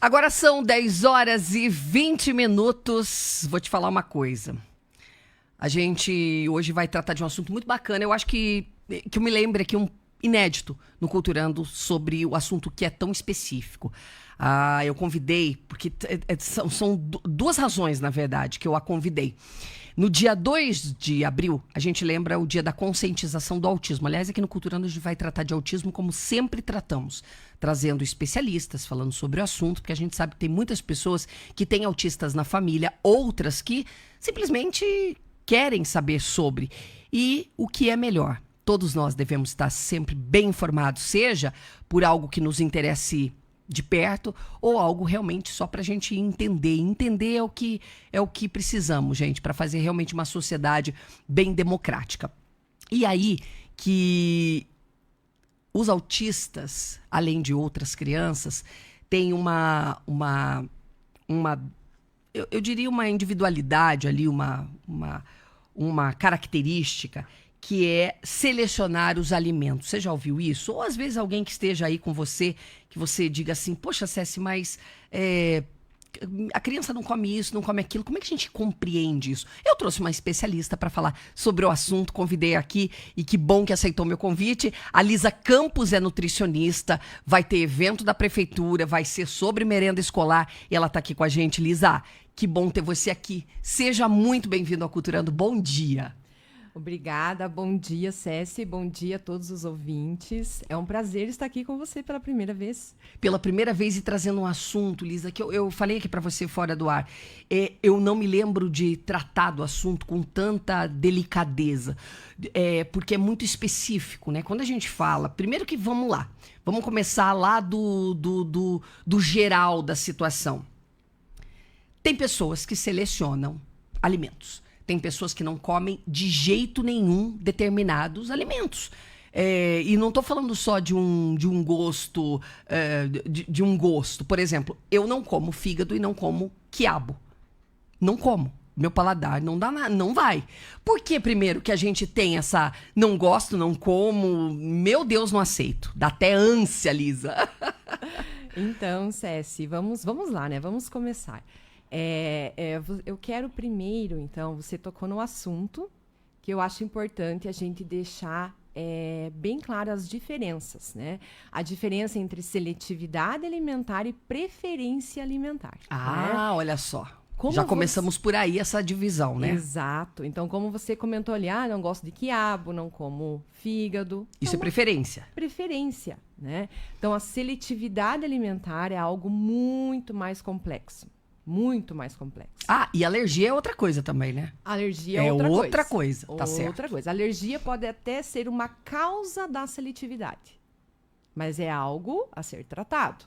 Agora são 10 horas e 20 minutos. Vou te falar uma coisa. A gente hoje vai tratar de um assunto muito bacana. Eu acho que eu me lembro aqui inédito no Culturando sobre o assunto que é tão específico. Eu convidei, porque são duas razões, na verdade, que eu a convidei. No dia 2 de abril, a gente lembra o dia da conscientização do autismo. Aliás, aqui no Culturando a gente vai tratar de autismo como sempre tratamos, trazendo especialistas, falando sobre o assunto, porque a gente sabe que tem muitas pessoas que têm autistas na família, outras que simplesmente querem saber sobre. E o que é melhor? Todos nós devemos estar sempre bem informados, seja por algo que nos interesse de perto ou algo realmente só para a gente entender. Entender é o que precisamos, gente, para fazer realmente uma sociedade bem democrática. E aí que os autistas, além de outras crianças, têm eu diria uma individualidade ali, uma característica que é selecionar os alimentos. Você já ouviu isso? Ou às vezes alguém que esteja aí com você, que você diga assim, poxa, Ceci, mas a criança não come isso, não come aquilo. Como é que a gente compreende isso? Eu trouxe uma especialista para falar sobre o assunto, convidei aqui, e que bom que aceitou meu convite. A Lisa Campos é nutricionista, vai ter evento da prefeitura, vai ser sobre merenda escolar, e ela está aqui com a gente. Lisa, que bom ter você aqui. Seja muito bem-vindo ao Culturando. Bom dia. Obrigada, bom dia, Ceci, bom dia a todos os ouvintes. É um prazer estar aqui com você pela primeira vez. Pela primeira vez e trazendo um assunto, Lisa, que eu falei aqui para você fora do ar. Eu não me lembro de tratar do assunto com tanta delicadeza, porque é muito específico, né? Quando a gente fala, primeiro que vamos lá, vamos começar lá do geral da situação. Tem pessoas que selecionam alimentos. Tem pessoas que não comem de jeito nenhum determinados alimentos. E não estou falando só de um gosto, de um gosto. Por exemplo, eu não como fígado e não como quiabo. Não como. Meu paladar não dá nada, não vai. Por que, primeiro, que a gente tem essa não gosto, não como, meu Deus, não aceito. Dá até ânsia, Lisa. Então, Ceci, vamos lá, né? Vamos começar. Eu quero primeiro, então, você tocou no assunto que eu acho importante a gente deixar bem claro as diferenças, né? A diferença entre seletividade alimentar e preferência alimentar. Né? Olha só. Já começamos por aí essa divisão, né? Exato. Então, como você comentou ali, não gosto de quiabo, não como fígado. Isso é preferência. Preferência, né? Então, a seletividade alimentar é algo muito mais complexo. Muito mais complexo. E alergia é outra coisa também, né? Alergia é outra coisa. Tá certo. Outra coisa. Alergia pode até ser uma causa da seletividade, mas é algo a ser tratado.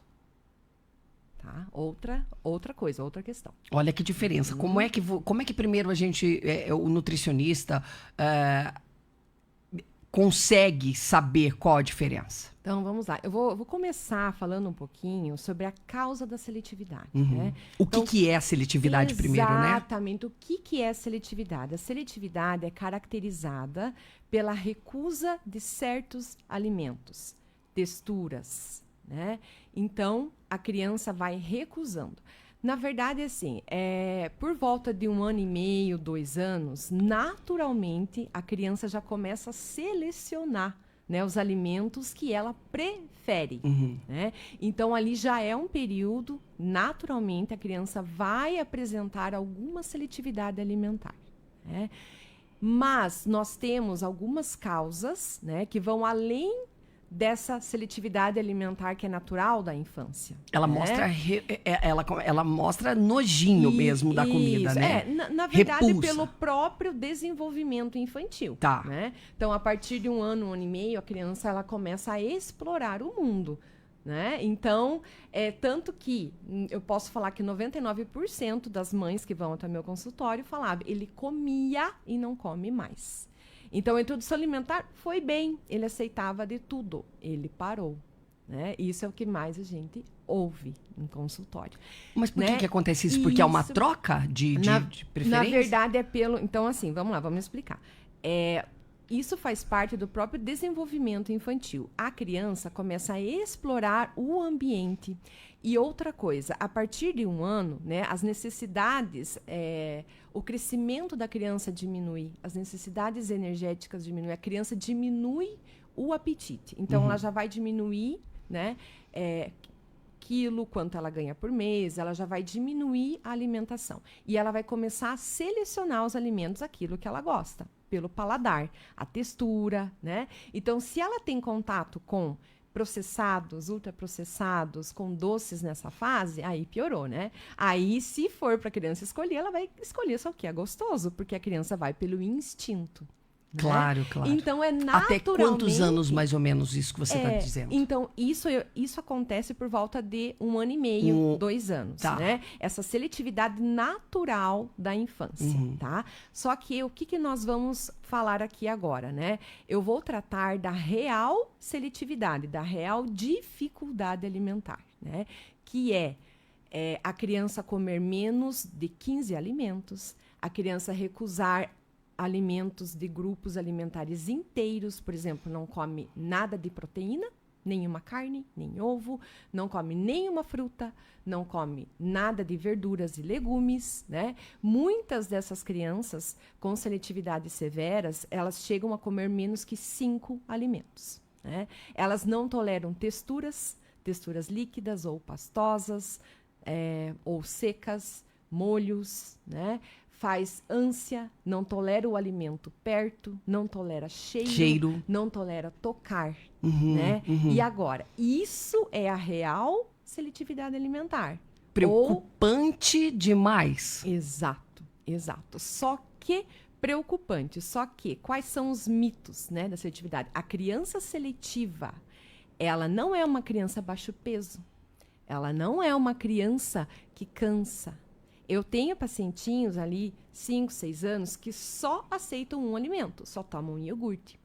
Tá? Outra coisa, outra questão. Olha que diferença. Como é que primeiro a gente, o nutricionista, consegue saber qual a diferença? Então, vamos lá. Eu vou começar falando um pouquinho sobre a causa da seletividade. Né? O que é a seletividade primeiro, né? Exatamente. O que é a seletividade? A seletividade é caracterizada pela recusa de certos alimentos, texturas, né? Então, a criança vai recusando. Na verdade, assim, por volta de 1 ano e meio, 2 anos, naturalmente, a criança já começa a selecionar, né, os alimentos que ela prefere. Né? Então, ali já é um período, naturalmente, a criança vai apresentar alguma seletividade alimentar. Né? Mas nós temos algumas causas, né, que vão além dessa seletividade alimentar que é natural da infância. Ela mostra ela mostra nojinho mesmo da comida, né? Na verdade, repulsa. Pelo próprio desenvolvimento infantil. Tá. Né? Então, a partir de 1 ano, 1 ano e meio, a criança ela começa a explorar o mundo. Né? Então, tanto que eu posso falar que 99% das mães que vão até meu consultório falavam, ele comia e não come mais. Então, a introdução alimentar foi bem, ele aceitava de tudo, ele parou. Né? Isso é o que mais a gente ouve em consultório. Mas por que acontece isso? Porque é uma troca de preferência? Na verdade, é pelo... Então, assim, vamos lá, vamos explicar. isso faz parte do próprio desenvolvimento infantil. A criança começa a explorar o ambiente. E outra coisa, a partir de 1 ano, né, as necessidades, o crescimento da criança diminui, as necessidades energéticas diminuem, a criança diminui o apetite. Então, ela já vai diminuir, né, quilo, quanto ela ganha por mês, ela já vai diminuir a alimentação. E ela vai começar a selecionar os alimentos, aquilo que ela gosta, pelo paladar, a textura, né? Então, se ela tem contato com processados, ultraprocessados, com doces nessa fase, aí piorou, né? Aí, se for para a criança escolher, ela vai escolher só o que é gostoso, porque a criança vai pelo instinto. Né? Claro, claro. Então, é naturalmente... Até quantos anos, mais ou menos, isso que você está dizendo? Então, isso acontece por volta de 1 ano e meio, 2 anos, tá. né? Essa seletividade natural da infância, tá? Só que o que nós vamos falar aqui agora, né? Eu vou tratar da real seletividade, da real dificuldade alimentar, né? Que é a criança comer menos de 15 alimentos, a criança recusar alimentos de grupos alimentares inteiros, por exemplo, não come nada de proteína, nenhuma carne, nem ovo, não come nenhuma fruta, não come nada de verduras e legumes, né? Muitas dessas crianças com seletividades severas, elas chegam a comer menos que 5 alimentos, né? Elas não toleram texturas líquidas ou pastosas, ou secas, molhos, né? Faz ânsia, não tolera o alimento perto, não tolera cheiro. Não tolera tocar, né? E agora, isso é a real seletividade alimentar. Preocupante demais. Exato. Só que preocupante. Só que quais são os mitos, né, da seletividade? A criança seletiva, ela não é uma criança baixo peso. Ela não é uma criança que cansa. Eu tenho pacientinhos ali, 5, 6 anos, que só aceitam um alimento, só tomam iogurte,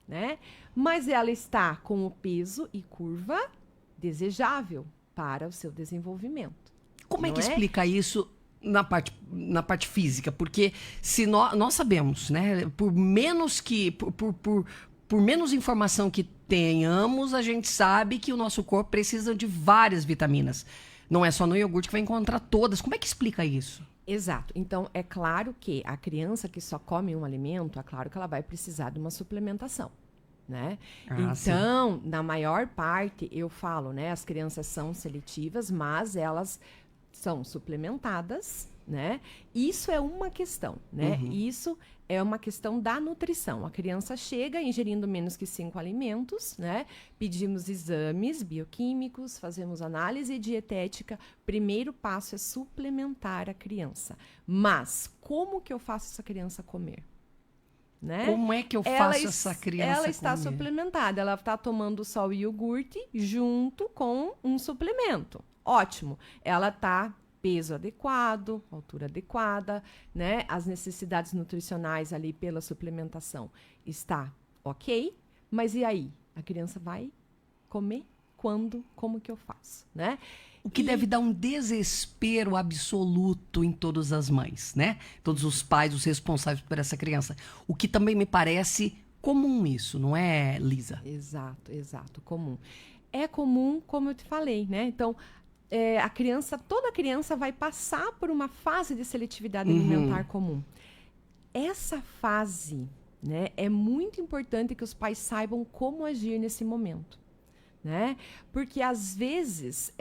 né? Mas ela está com o peso e curva desejável para o seu desenvolvimento. Como é que explica isso na parte física? Porque se nós sabemos, né? Por menos informação que tenhamos, a gente sabe que o nosso corpo precisa de várias vitaminas. Não é só no iogurte que vai encontrar todas. Como é que explica isso? Exato. Então, é claro que a criança que só come um alimento, é claro que ela vai precisar de uma suplementação, né? Então, sim, na maior parte, eu falo, né? As crianças são seletivas, mas elas são suplementadas, né? Isso é uma questão, né? Isso é uma questão da nutrição. A criança chega ingerindo menos que 5 alimentos, né? Pedimos exames bioquímicos, fazemos análise dietética. Primeiro passo é suplementar a criança. Mas como que eu faço essa criança comer? Né? Como é que eu faço essa criança Ela está comer? suplementada, ela está tomando só o iogurte junto com um suplemento. Ótimo. Ela está peso adequado, altura adequada, né? As necessidades nutricionais ali pela suplementação está ok, mas e aí? A criança vai comer quando? Como que eu faço, né? O que deve dar um desespero absoluto em todas as mães, né? Todos os pais, os responsáveis por essa criança. O que também me parece comum isso, não é, Lisa? Exato, comum. É comum, como eu te falei, né? Então, toda criança vai passar por uma fase de seletividade alimentar comum. Essa fase, né, é muito importante que os pais saibam como agir nesse momento, né? Porque, às vezes,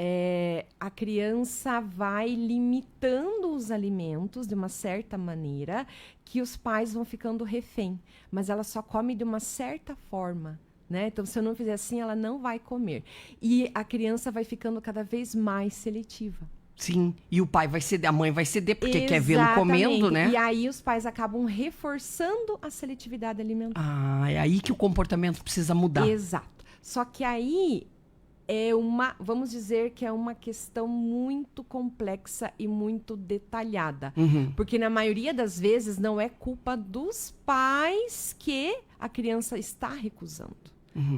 a criança vai limitando os alimentos de uma certa maneira que os pais vão ficando refém, mas ela só come de uma certa forma, né? Então, se eu não fizer assim, ela não vai comer. E a criança vai ficando cada vez mais seletiva. Sim, e o pai vai ceder, a mãe vai ceder porque quer vê-lo comendo, né? E aí os pais acabam reforçando a seletividade alimentar. Ah, é aí que o comportamento precisa mudar. Exato. Só que aí vamos dizer que é uma questão muito complexa e muito detalhada. Porque na maioria das vezes não é culpa dos pais que a criança está recusando.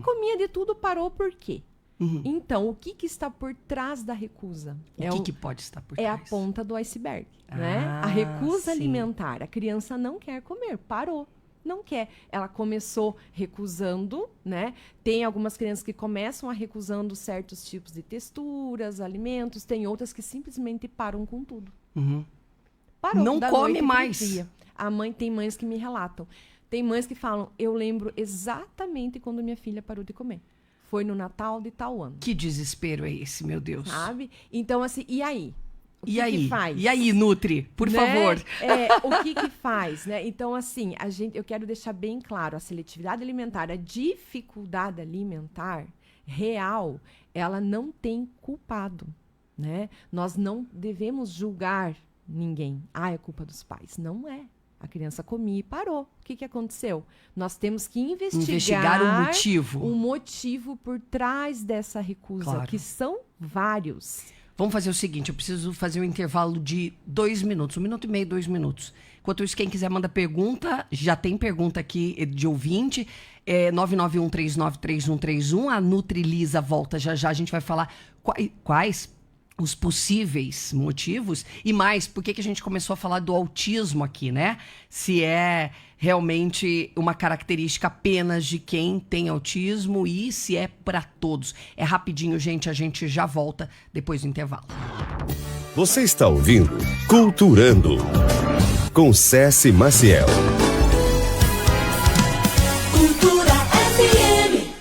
Comia de tudo, parou por quê? Então, o que está por trás da recusa? O que pode estar por trás? É a ponta do iceberg, né? A recusa alimentar. A criança não quer comer, parou. não quer. Ela começou recusando, né? Tem algumas crianças que começam a recusando certos tipos de texturas, alimentos. Tem outras que simplesmente param com tudo. Parou. Não da come noite pro mais. dia. Tem mães que me relatam. Tem mães que falam, eu lembro exatamente quando minha filha parou de comer. Foi no Natal de tal ano. Que desespero é esse, meu Deus? Sabe? Então, assim, e aí? O E que aí? que faz? E aí, Nutri, por Né? favor. O que faz, né? Então, assim, eu quero deixar bem claro, a seletividade alimentar, a dificuldade alimentar real, ela não tem culpado, né? Nós não devemos julgar ninguém. É culpa dos pais. Não é. A criança comia e parou. O que aconteceu? Nós temos que investigar o motivo. o motivo por trás dessa recusa, Claro. que são vários. Vamos fazer o seguinte, eu preciso fazer um intervalo de 2 minutos, 1 minuto e meio, 2 minutos. Enquanto isso, quem quiser manda pergunta, já tem pergunta aqui de ouvinte, 991393131, a Nutrilisa volta já, a gente vai falar quais os possíveis motivos e mais, por que a gente começou a falar do autismo aqui, né? Se é realmente uma característica apenas de quem tem autismo e se é para todos. É rapidinho, gente, a gente já volta depois do intervalo. Você está ouvindo Culturando com Ceci Maciel. Cultura FM.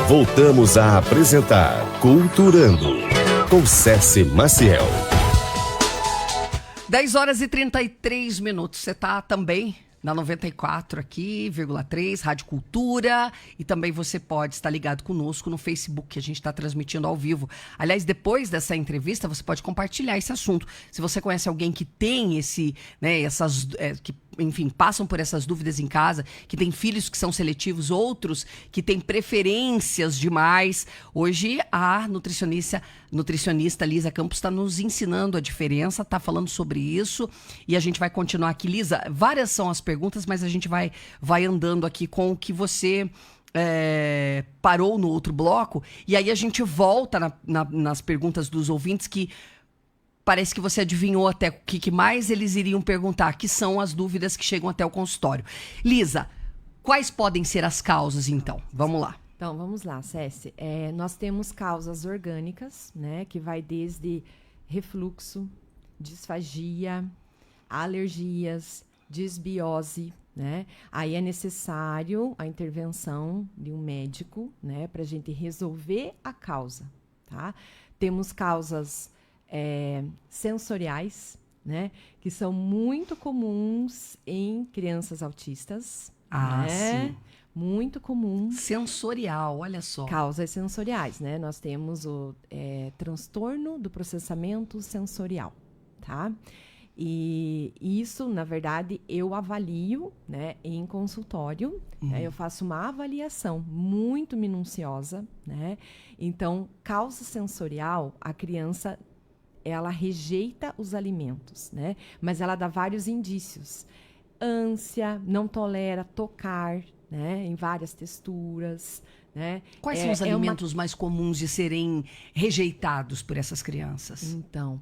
Voltamos a apresentar Culturando com Ceci Maciel. 10h33. Você tá também na 94 aqui, 3, Rádio Cultura. E também você pode estar ligado conosco no Facebook, que a gente está transmitindo ao vivo. Aliás, depois dessa entrevista, você pode compartilhar esse assunto. Se você conhece alguém que tem que enfim, passam por essas dúvidas em casa, que tem filhos que são seletivos, outros que têm preferências demais. Hoje, a nutricionista Lisa Campos está nos ensinando a diferença, está falando sobre isso e a gente vai continuar aqui. Lisa, várias são as perguntas, mas a gente vai andando aqui com o que você parou no outro bloco e aí a gente volta nas perguntas dos ouvintes que parece que você adivinhou até o que mais eles iriam perguntar, que são as dúvidas que chegam até o consultório. Lisa, quais podem ser as causas, então? Vamos lá. Então, vamos lá, Ceci. Nós temos causas orgânicas, né? Que vai desde refluxo, disfagia, alergias, disbiose, né? Aí é necessário a intervenção de um médico, né? Para a gente resolver a causa, tá? Temos causas sensoriais, né? Que são muito comuns em crianças autistas. Né? Sim. Muito comum. Sensorial, olha só. Causas sensoriais, né? Nós temos o transtorno do processamento sensorial, tá? E isso, na verdade, eu avalio, né, em consultório. Né? Eu faço uma avaliação muito minuciosa, né? Então, causa sensorial, a criança ela rejeita os alimentos, né? Mas ela dá vários indícios. Ânsia, não tolera tocar, né? Em várias texturas, né? Quais são os alimentos mais comuns de serem rejeitados por essas crianças? Então,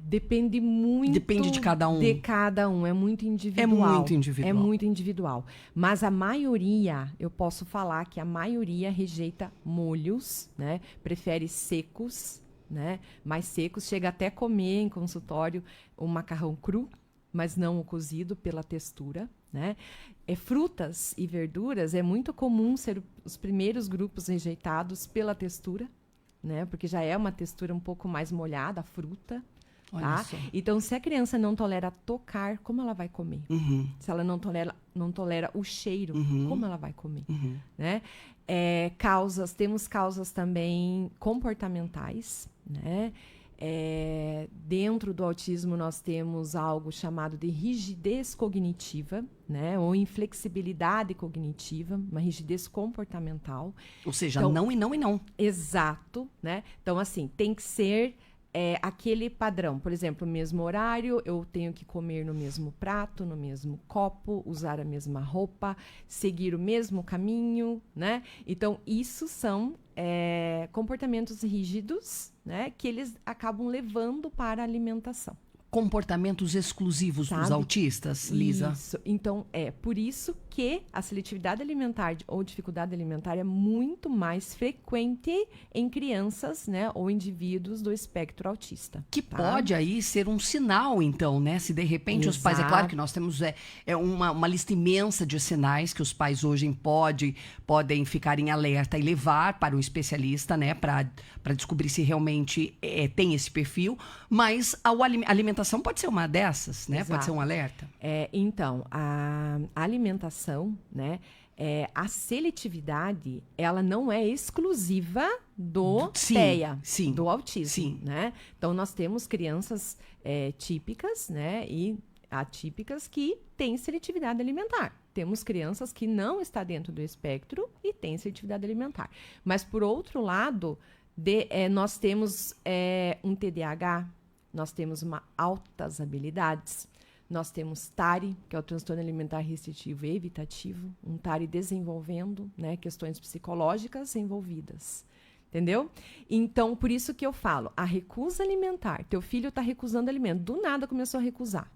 depende muito... Depende de cada um. De cada um, é muito individual. É muito individual. É muito individual. Mas a maioria, eu posso falar que a maioria rejeita molhos, né? Prefere secos, né? Mais secos, chega até comer em consultório o macarrão cru, mas não o cozido pela textura, né? Frutas e verduras é muito comum ser os primeiros grupos rejeitados pela textura, né? Porque já é uma textura um pouco mais molhada, a fruta, tá? Então, se a criança não tolera tocar, como ela vai comer? Se ela não tolera o cheiro, como ela vai comer? Né? Temos causas também comportamentais, né? Dentro do autismo nós temos algo chamado de rigidez cognitiva, né? Ou inflexibilidade cognitiva, uma rigidez comportamental. Ou seja, então, não e não e não. Exato, né? Então, assim, tem que ser aquele padrão. Por exemplo, o mesmo horário, eu tenho que comer no mesmo prato, no mesmo copo, usar a mesma roupa, seguir o mesmo caminho, né? Então, isso são comportamentos rígidos, né? Que eles acabam levando para a alimentação. comportamentos exclusivos dos Sabe? autistas, Lisa? Isso. Então, é por isso que a seletividade alimentar ou dificuldade alimentar é muito mais frequente em crianças, né, ou indivíduos do espectro autista. Que tá? pode aí ser um sinal, então, né? Se de repente os pais... É claro Exato. que nós temos uma lista imensa de sinais que os pais hoje podem ficar em alerta e levar para um especialista, né? Para descobrir se realmente tem esse perfil. Mas a alimentação pode ser uma dessas, né? Exato. Pode ser um alerta. Então, a alimentação, né? A seletividade, ela não é exclusiva do Sim, TEA, sim, do autismo, sim. né? Então, nós temos crianças típicas, né? E atípicas que têm seletividade alimentar. Temos crianças que não estão dentro do espectro e têm seletividade alimentar. Mas, por outro lado, nós temos um TDAH, nós temos altas habilidades, nós temos TARI, que é o transtorno alimentar restritivo e evitativo, um TARI desenvolvendo, né, questões psicológicas envolvidas, entendeu? Então, por isso que eu falo, a recusa alimentar, teu filho está recusando alimento, do nada começou a recusar.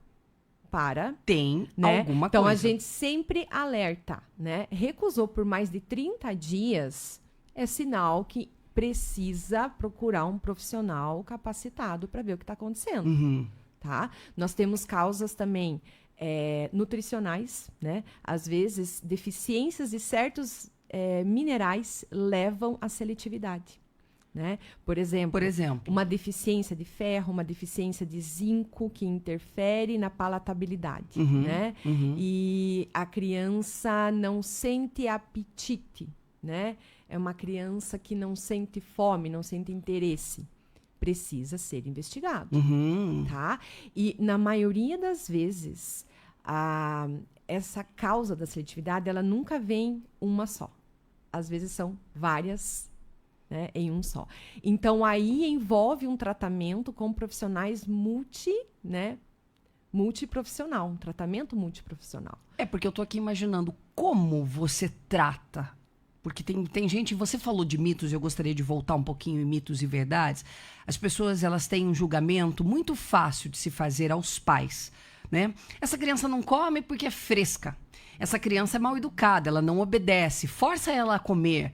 Tem né? alguma então, coisa. a gente sempre alerta, né? Recusou por mais de 30 dias, é sinal que precisa procurar um profissional capacitado para ver o que está acontecendo. Uhum. Tá? Nós temos causas também nutricionais, né? Às vezes, deficiências de certos minerais levam à seletividade. Né? Por exemplo, uma deficiência de ferro, uma deficiência de zinco que interfere na palatabilidade. Né? E a criança não sente apetite, né? É uma criança que não sente fome, não sente interesse. Precisa ser investigado, tá? E na maioria das vezes, essa causa da seletividade, ela nunca vem uma só. Às vezes são várias, né, em um só. Então, aí envolve um tratamento com profissionais multiprofissional, um tratamento multiprofissional. Porque eu tô aqui imaginando como você trata. Porque tem gente, você falou de mitos, eu gostaria de voltar um pouquinho em mitos e verdades. As pessoas, elas têm um julgamento muito fácil de se fazer aos pais, né? Essa criança não come porque é fresca. Essa criança é mal educada, ela não obedece, força ela a comer.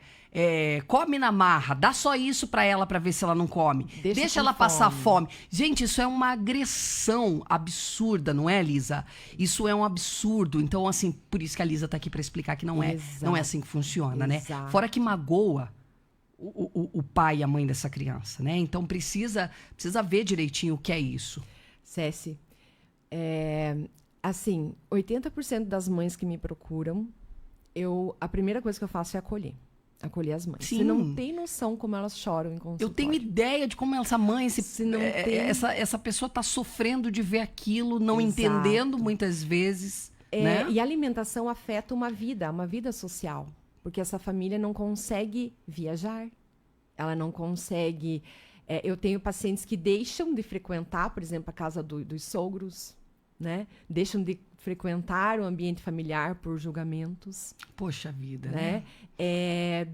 Come na marra, dá só isso pra ela pra ver se ela não come. Deixa ela passar fome. Gente, isso é uma agressão absurda, não é, Lisa? Isso é um absurdo. Então, assim, por isso que a Lisa tá aqui pra explicar que não é assim que funciona, né? Fora que magoa o pai e a mãe dessa criança, né? Então, precisa ver direitinho o que é isso. Ceci, assim, 80% das mães que me procuram, a primeira coisa que eu faço é acolher as mães. Sim. Você não tem noção como elas choram em consultório. Eu tenho ideia de como essa mãe, essa pessoa está sofrendo de ver aquilo, não entendendo muitas vezes. Né? E a alimentação afeta uma vida social. Porque essa família não consegue viajar, ela não consegue... eu tenho pacientes que deixam de frequentar, por exemplo, a casa dos sogros, né? Deixam de frequentar o ambiente familiar por julgamentos. Poxa vida, né?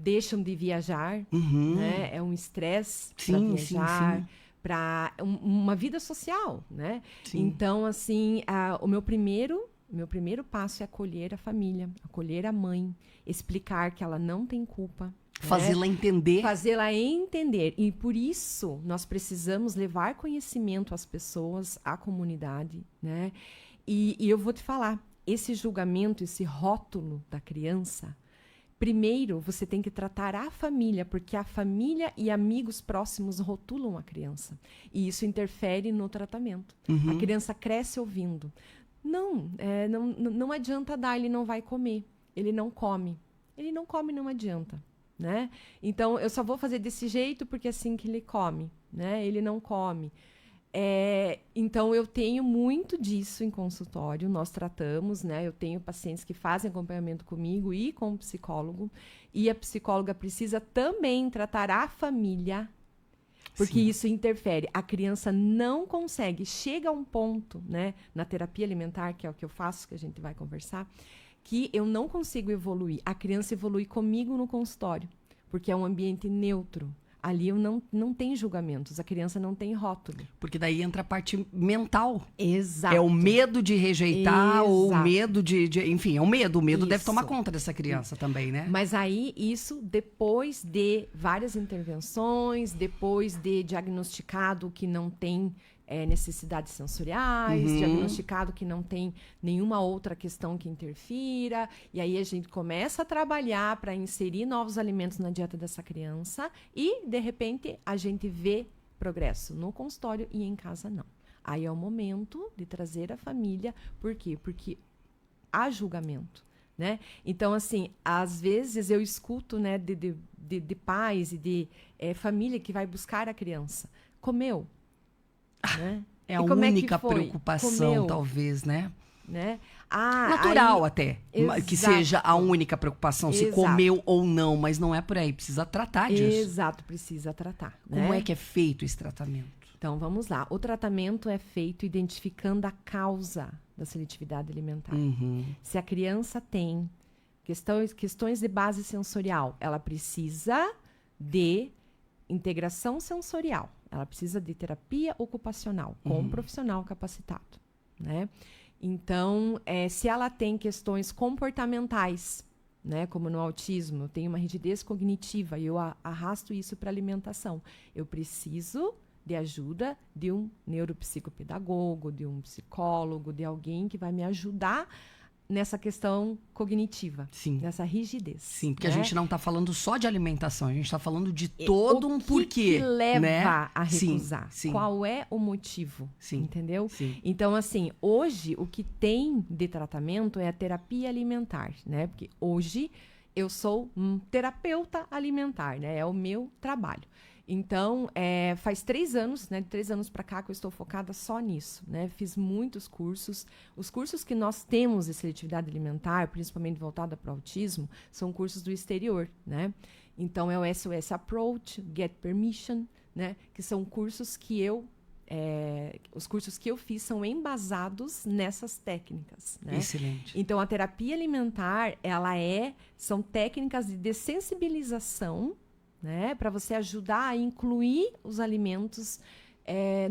Deixam de viajar, né? É um estresse para viajar, para uma vida social, né? Sim. Então, assim, o meu primeiro passo é acolher a família, acolher a mãe, explicar que ela não tem culpa. Fazê-la entender. Fazê-la entender. E por isso, nós precisamos levar conhecimento às pessoas, à comunidade, né? E eu vou te falar, esse julgamento, esse rótulo da criança, primeiro você tem que tratar a família, porque a família e amigos próximos rotulam a criança. E isso interfere no tratamento. A criança cresce ouvindo. Não adianta dar, ele não vai comer. Ele não come. Ele não come, não adianta. Né? Então, eu só vou fazer desse jeito porque é assim que ele come. Né? Ele não come. Então, eu tenho muito disso em consultório, nós tratamos, né? Eu tenho pacientes que fazem acompanhamento comigo e com o psicólogo, e a psicóloga precisa também tratar a família, porque isso interfere. A criança não consegue, chega a um ponto, né? Na terapia alimentar, que é o que eu faço, que a gente vai conversar, que eu não consigo evoluir. A criança evolui comigo no consultório, porque é um ambiente neutro. Ali eu não tem julgamentos, a criança não tem rótulo. Porque daí entra a parte mental. Exato. É o medo de rejeitar ou o Exato. medo enfim, é o medo. O medo deve Isso. tomar conta dessa criança também, né? Mas aí, isso depois de várias intervenções, depois de diagnosticado que não tem necessidades sensoriais, diagnosticado que não tem nenhuma outra questão que interfira, e aí a gente começa a trabalhar para inserir novos alimentos na dieta dessa criança e, de repente, a gente vê progresso no consultório e em casa não. Aí é o momento de trazer a família. Por quê? Porque há julgamento, né? Então, assim, às vezes eu escuto, né, de pais e de família que vai buscar a criança. Comeu, né? É a E como é que única foi? preocupação, Comeu, talvez, né? né? Natural aí- até, que Exato. seja a única preocupação, se Exato. comeu ou não, mas não é por aí, precisa tratar disso. Exato, precisa tratar. Como né? é que é feito esse tratamento? Então, vamos lá. O tratamento é feito identificando a causa da seletividade alimentar. Se a criança tem questões de base sensorial, ela precisa de integração sensorial. Ela precisa de terapia ocupacional com um profissional capacitado, né? Então, se ela tem questões comportamentais, né, como no autismo, eu tenho uma rigidez cognitiva e eu arrasto isso para alimentação. Eu preciso de ajuda de um neuropsicopedagogo, de um psicólogo, de alguém que vai me ajudar nessa questão cognitiva, Sim. nessa rigidez. Sim, porque né? a gente não está falando só de alimentação, a gente está falando de todo um porquê. O que leva né? a recusar? Sim, sim. Qual é o motivo? Sim, Entendeu? sim. Então, assim, hoje o que tem de tratamento é a terapia alimentar, né? Porque hoje eu sou um terapeuta alimentar, né? É o meu trabalho. Então, faz 3 anos, né? De 3 anos para cá que eu estou focada só nisso, né? Fiz muitos cursos. Os cursos que nós temos de seletividade alimentar, principalmente voltada para o autismo, são cursos do exterior, né? Então, é o SOS Approach, Get Permission, né? Que são cursos que os cursos que eu fiz são embasados nessas técnicas, né? Excelente. Então, a terapia alimentar, são técnicas de dessensibilização, né, para você ajudar a incluir os alimentos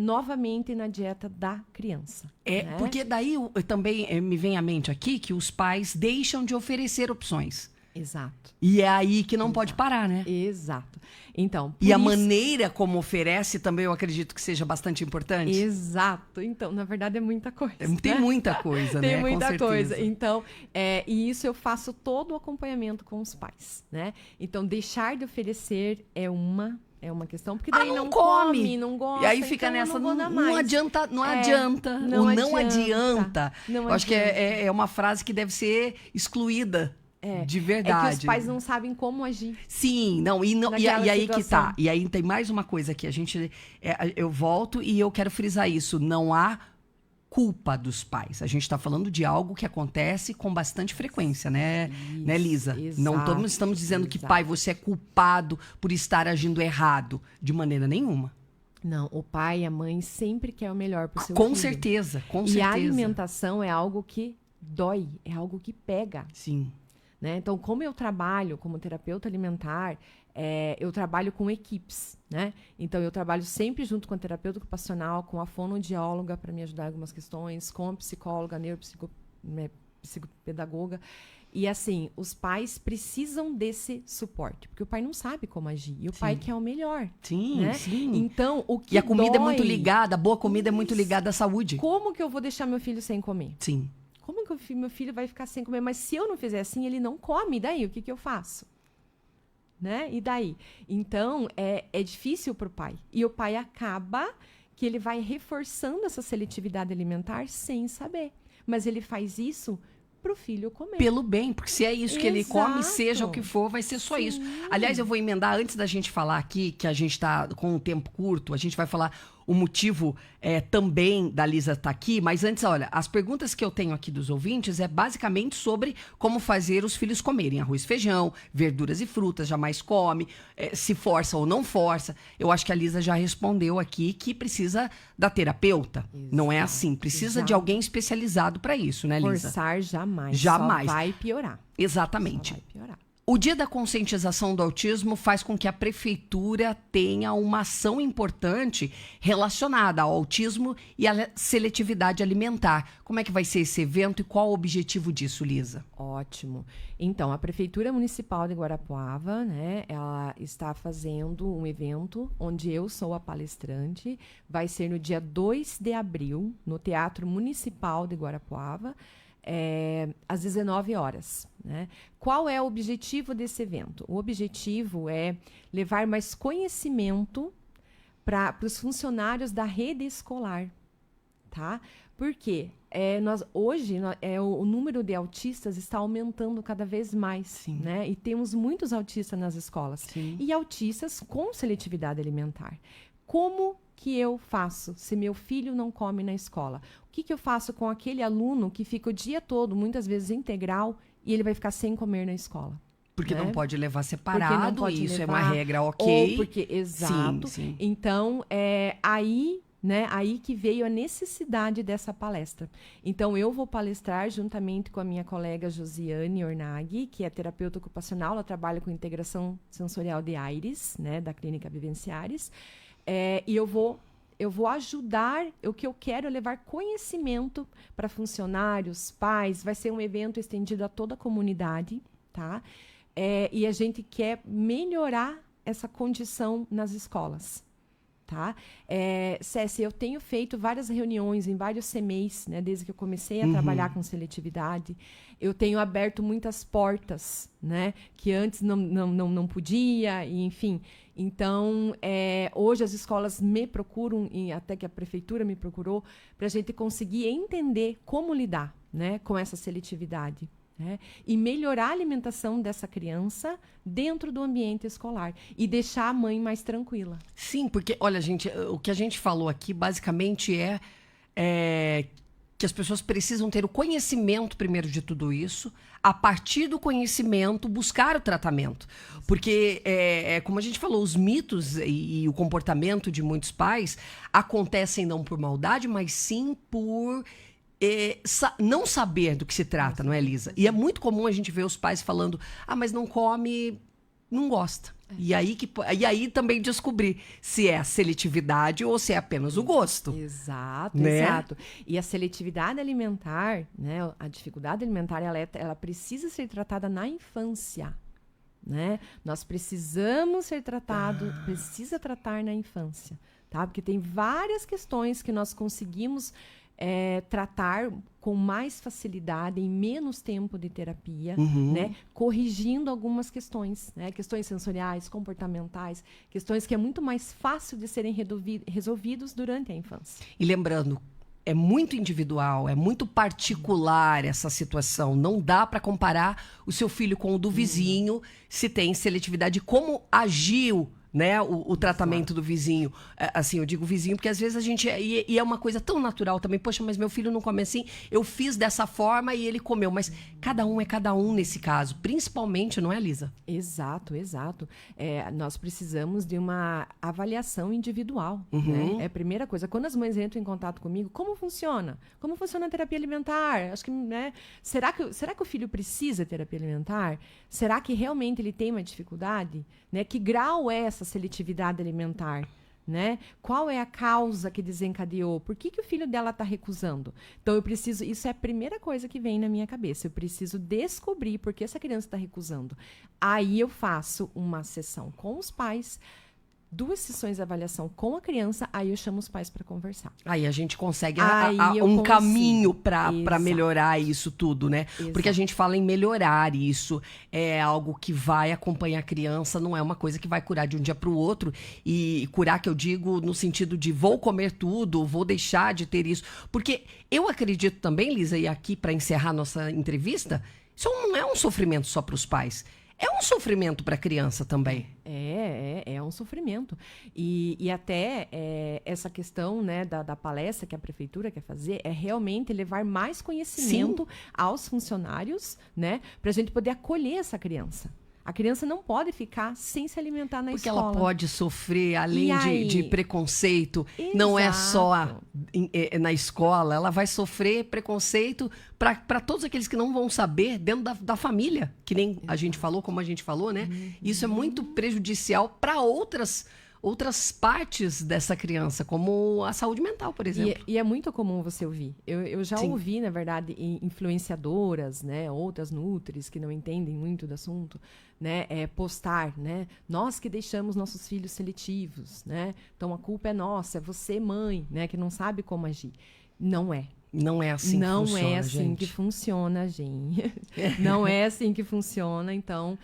novamente na dieta da criança. né? Porque daí também me vem à mente aqui que os pais deixam de oferecer opções. Exato. E é aí que não pode parar, né? Exato. Então, E a por isso- maneira como oferece também eu acredito que seja bastante importante. Exato. Então, na verdade, é muita coisa. Tem né? muita coisa, né? Tem Com muita certeza. coisa. Então, e isso eu faço todo o acompanhamento com os pais, né? Então, deixar de oferecer é uma questão, porque daí não não come. come, não gosta. E aí fica então eu nessa, não vou dar não mais. adianta, não É, adianta. não O não adianta. adianta. Não Eu acho que adianta. é uma frase que deve ser excluída de verdade. É que os pais não sabem como agir. Sim, não, e Naquela aí que situação. tá. E aí tem mais uma coisa que a gente. Eu volto e eu quero frisar isso. Não há culpa dos pais. A gente está falando de algo que acontece com bastante frequência, né, né, Lisa? Não exato, estamos dizendo que, exato. pai, você é culpado por estar agindo errado. De maneira nenhuma. Não, o pai e a mãe sempre quer o melhor para o seu Com filho. certeza, com E certeza. a alimentação é algo que dói, é algo que pega. Sim. Né? Então, como eu trabalho como terapeuta alimentar, eu trabalho com equipes, né? Então, eu trabalho sempre junto com a terapeuta ocupacional, com a fonoaudióloga para me ajudar em algumas questões, com a psicóloga, psicopedagoga. E, assim, os pais precisam desse suporte, porque o pai não sabe como agir, e o pai quer o melhor. Sim, né? sim. Então, o que E a comida é dói, muito ligada, a boa comida é muito ligada à saúde. Como que eu vou deixar meu filho sem comer? Sim. Como que meu filho vai ficar sem comer? Mas se eu não fizer assim, ele não come. E daí, o que eu faço? Né? E daí? Então, é difícil para o pai. E o pai acaba que ele vai reforçando essa seletividade alimentar sem saber. Mas ele faz isso para o filho comer. Pelo bem, porque se é isso que ele come, Exato. seja o que for, vai ser só isso. Aliás, eu vou emendar, antes da gente falar aqui, que a gente está com um tempo curto, a gente vai falar o motivo também da Lisa estar aqui, mas antes, olha, as perguntas que eu tenho aqui dos ouvintes é basicamente sobre como fazer os filhos comerem arroz e feijão, verduras e frutas, jamais come, se força ou não força. Eu acho que a Lisa já respondeu aqui que precisa da terapeuta. Não é assim, precisa de exato. alguém especializado para isso, né, Lisa? Forçar jamais. Jamais. Só vai piorar. Exatamente. Só vai piorar. O Dia da Conscientização do Autismo faz com que a prefeitura tenha uma ação importante relacionada ao autismo e à seletividade alimentar. Como é que vai ser esse evento e qual o objetivo disso, Lisa? Ótimo. Então, a Prefeitura Municipal de Guarapuava, né, ela está fazendo um evento onde eu sou a palestrante. Vai ser no dia 2 de abril, no Teatro Municipal de Guarapuava, às 19 horas. Né? Qual é o objetivo desse evento? O objetivo é levar mais conhecimento para os funcionários da rede escolar. Tá? Por quê? Hoje, o número de autistas está aumentando cada vez mais. Sim. Né? E temos muitos autistas nas escolas. Sim. E autistas com seletividade alimentar. Como que eu faço se meu filho não come na escola? O que eu faço com aquele aluno que fica o dia todo, muitas vezes integral, e ele vai ficar sem comer na escola? Porque né? não pode levar Porque separado, não pode isso levar, é uma regra ok. Ou porque, exato. Sim. Então, aí que veio a necessidade dessa palestra. Então, eu vou palestrar juntamente com a minha colega Josiane Ornaghi, que é terapeuta ocupacional, ela trabalha com integração sensorial de Aires, né, da Clínica Vivenciares. E eu vou ajudar, o que eu quero é levar conhecimento para funcionários, pais, vai ser um evento estendido a toda a comunidade, tá? E a gente quer melhorar essa condição nas escolas, tá? Cécia, eu tenho feito várias reuniões em vários CMEs, né, desde que eu comecei a trabalhar com seletividade. Eu tenho aberto muitas portas, né, que antes não podia, e, enfim. Então, hoje as escolas me procuram, e até que a prefeitura me procurou, para a gente conseguir entender como lidar, né, com essa seletividade. Né, e melhorar a alimentação dessa criança dentro do ambiente escolar e deixar a mãe mais tranquila. Sim, porque, olha, gente, o que a gente falou aqui basicamente é que as pessoas precisam ter o conhecimento primeiro de tudo isso, a partir do conhecimento buscar o tratamento. Porque, como a gente falou, os mitos e o comportamento de muitos pais acontecem não por maldade, mas sim por não saber do que se trata, não é, Lisa? E é muito comum a gente ver os pais falando, mas não come, não gosta. E aí também descobrir se é a seletividade ou se é apenas o gosto. Exato, né? Exato. E a seletividade alimentar, né, a dificuldade alimentar, ela precisa ser tratada na infância. Né? Nós precisamos ser precisa tratar na infância. Tá? Porque tem várias questões que nós conseguimos tratar com mais facilidade, em menos tempo de terapia, né? Corrigindo algumas questões, né? Questões sensoriais, comportamentais, questões que é muito mais fácil de serem resolvidos durante a infância. E lembrando, é muito individual, é muito particular essa situação. Não dá para comparar o seu filho com o do vizinho, se tem seletividade, como agiu, né, o tratamento do vizinho. Assim, eu digo vizinho, porque às vezes a gente... E é uma coisa tão natural também. Poxa, mas meu filho não come assim. Eu fiz dessa forma e ele comeu. Mas cada um é cada um nesse caso. Principalmente, não é, Lisa? Exato. Nós precisamos de uma avaliação individual. Né? É a primeira coisa. Quando as mães entram em contato comigo, como funciona? Como funciona a terapia alimentar? Acho que, né? Será que o filho precisa de terapia alimentar? Será que realmente ele tem uma dificuldade? Né? Que grau é essa seletividade alimentar? Né? Qual é a causa que desencadeou? Por que o filho dela está recusando? Então, isso é a primeira coisa que vem na minha cabeça. Eu preciso descobrir por que essa criança está recusando. Aí eu faço uma sessão com os pais, 2 sessões de avaliação com a criança, aí eu chamo os pais para conversar. Aí a gente consegue consigo. Caminho para melhorar isso tudo, né? Exato. Porque a gente fala em melhorar isso, é algo que vai acompanhar a criança, não é uma coisa que vai curar de um dia para o outro. E curar, que eu digo no sentido de vou comer tudo, vou deixar de ter isso. Porque eu acredito também, Lisa, e aqui para encerrar nossa entrevista, isso não é um sofrimento só para os pais. É um sofrimento para a criança também. É um sofrimento. E até essa questão, né, da palestra que a prefeitura quer fazer é realmente levar mais conhecimento aos funcionários, né, para a gente poder acolher essa criança. A criança não pode ficar sem se alimentar na Porque escola. ela pode sofrer, além E aí? de preconceito, Exato. não é só na escola, ela vai sofrer preconceito para todos aqueles que não vão saber dentro da família, que nem a gente falou, como a gente falou, né? Isso é muito prejudicial para outras partes dessa criança, como a saúde mental, por exemplo. E é muito comum você ouvir. Eu já Sim. ouvi, na verdade, influenciadoras, né, outras nutris que não entendem muito do assunto, né, postar, né, nós que deixamos nossos filhos seletivos, né, então a culpa é nossa, é você, mãe, né, que não sabe como agir. Não é. Não é assim que Não funciona, é assim gente. que funciona, gente. Não é assim que funciona. Então,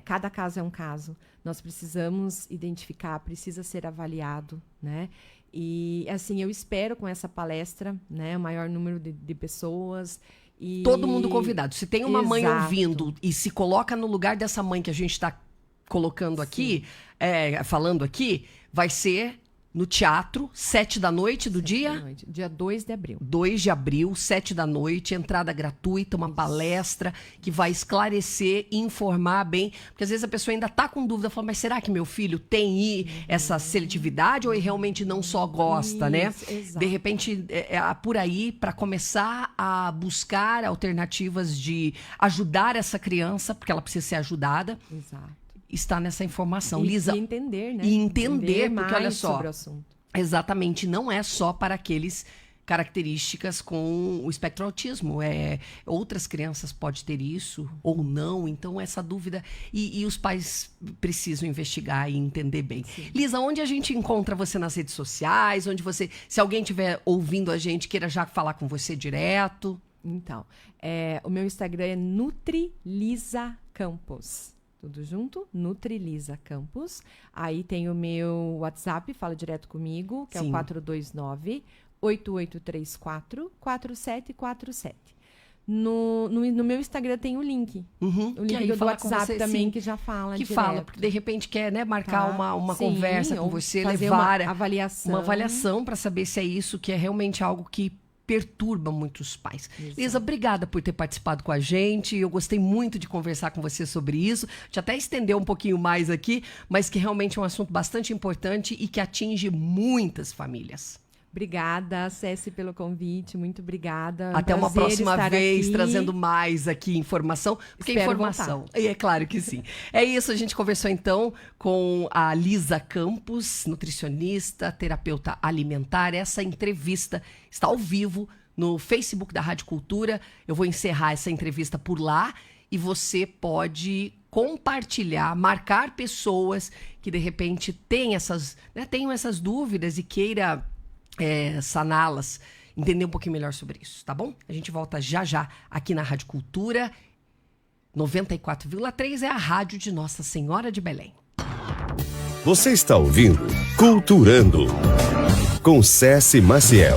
cada caso é um caso. Nós precisamos identificar, precisa ser avaliado, né? E, assim, eu espero com essa palestra, né, o maior número de pessoas. E... Todo mundo convidado. Se tem uma mãe Exato. ouvindo e se coloca no lugar dessa mãe que a gente está colocando aqui, falando aqui, vai ser no teatro, 7 da noite do dia? Dia 2 de abril. 2 de abril, 7 da noite, entrada gratuita, uma palestra que vai esclarecer e informar bem. Porque às vezes a pessoa ainda está com dúvida, fala, mas será que meu filho tem essa seletividade ou ele realmente não só gosta, né? Exato. De repente, por aí, para começar a buscar alternativas de ajudar essa criança, porque ela precisa ser ajudada, Exato. está nessa informação. E Lisa, entender, né? e entender, porque mais olha só, sobre o assunto. exatamente, não é só para aqueles características com o espectro autismo. Outras crianças podem ter isso ou não, então essa dúvida, e os pais precisam investigar e entender bem. Sim. Lisa, onde a gente encontra você nas redes sociais? Onde você, se alguém estiver ouvindo a gente, queira já falar com você direto? Então, o meu Instagram é Nutrilisa Campos. Tudo junto? Nutrilisa Campos. Aí tem o meu WhatsApp, fala direto comigo, que é Sim. o 429-8834-4747. No meu Instagram tem o link. Uhum. O link do WhatsApp também, que já fala que direto. fala, porque de repente quer, né, marcar Tá? uma Sim, conversa com ou você, fazer levar uma avaliação. para saber se é isso, que é realmente algo que perturba muitos pais. Exato. Lisa, obrigada por ter participado com a gente. Eu gostei muito de conversar com você sobre isso. A gente até estendeu um pouquinho mais aqui, mas que realmente é um assunto bastante importante e que atinge muitas famílias. Obrigada, Ceci, pelo convite. Muito obrigada. Até uma próxima vez, aqui. trazendo mais aqui informação. Porque Espero informação. É claro que sim. É isso, a gente conversou então com a Lisa Campos, nutricionista, terapeuta alimentar. Essa entrevista está ao vivo no Facebook da Rádio Cultura. Eu vou encerrar essa entrevista por lá e você pode compartilhar, marcar pessoas que de repente tenham essas dúvidas e queira saná-las, entender um pouquinho melhor sobre isso, tá bom? A gente volta já já aqui na Rádio Cultura. 94,3 é a rádio de Nossa Senhora de Belém. Você está ouvindo Culturando com Ceci Maciel.